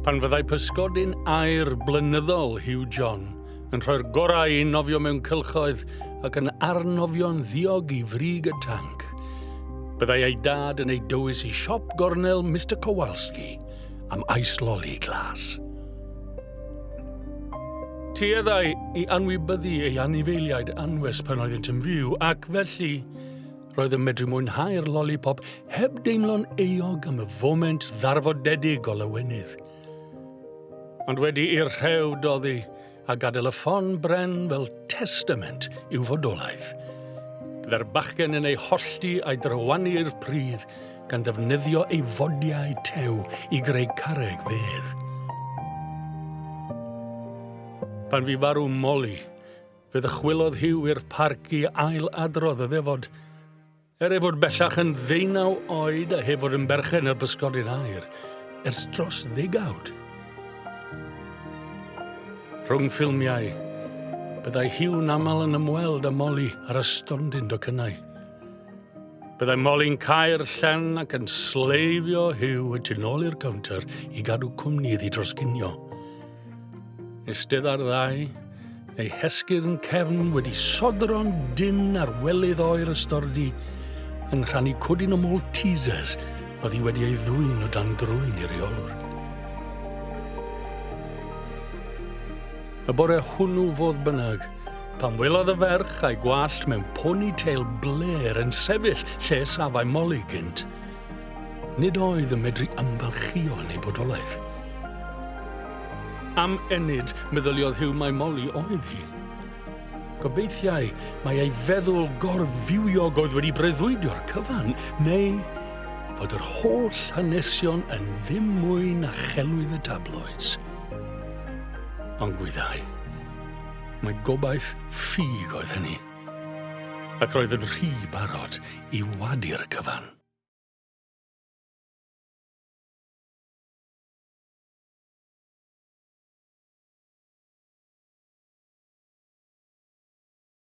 Pan fyddai pysgodyn air blynyddol Hugh John yn rhoi'r gorau i nofio mewn cylchoedd ac yn arnofio'n ddiog i frig y tanc, byddai ei dad yn ei dywys i siop gornel Mr Kowalski am ice lolly glas. Tueddai i anwybyddu ei anifeiliaid anwes pan oeddent yn fyw, ac felly roedd yn medru mwynhau'r lollipop heb deimlo'n eog am y foment ddarfodedig o lywynydd. Ond wedi i'r rhew doddi a gadael y ffon bren fel testament i'w fodolaeth, byddai'r bachgen yn ei hollti a'i drywanu'r pridd gan ddefnyddio ei fodiau tew i greu carreg fedd. Pan fi farw Molly, fe ddychwelodd Hugh i'r parc i ail-adrodd y ddefod. Ei fod bellach yn 19 oed a heb fod yn berchen ar bysgodyn air, ers dros 10 Rhwng ffilmiau, byddai Hugh'n aml yn ymweld â Molly ar y stondin docynnau. Byddai Molly'n cael llen ac yn sleifio Hugh y tu nôl i'r counter i gadw cwmni iddi dros ginio. Eistedd ar ddau, ei hesgyrn cefn wedi sodro'n dyn ar welydd oer y stordi, yn rhannu cwdyn o Maltesers oedd hi wedi ei ddwyn o dan drwyn i reolwr. Y bore hwnnw fodd bynnag, pan welodd y ferch a'i gwallt mewn ponytail bler yn sefyll lle safai Molly gynt, nid oedd yn medru ymfalchio yn ei bodolaeth. Am enid meddyliodd Hugh mai Molly oedd hi. Gobeithiau mae ei feddwl gorfiwiog oedd wedi breuddwydio'r cyfan, neu fod yr holl hanesion yn ddim mwy na chelwydd y tabloids. Ond gwyddau, mae gobaith ffug oedd hynny, ac roedd yn rhy barod i wadu'r cyfan.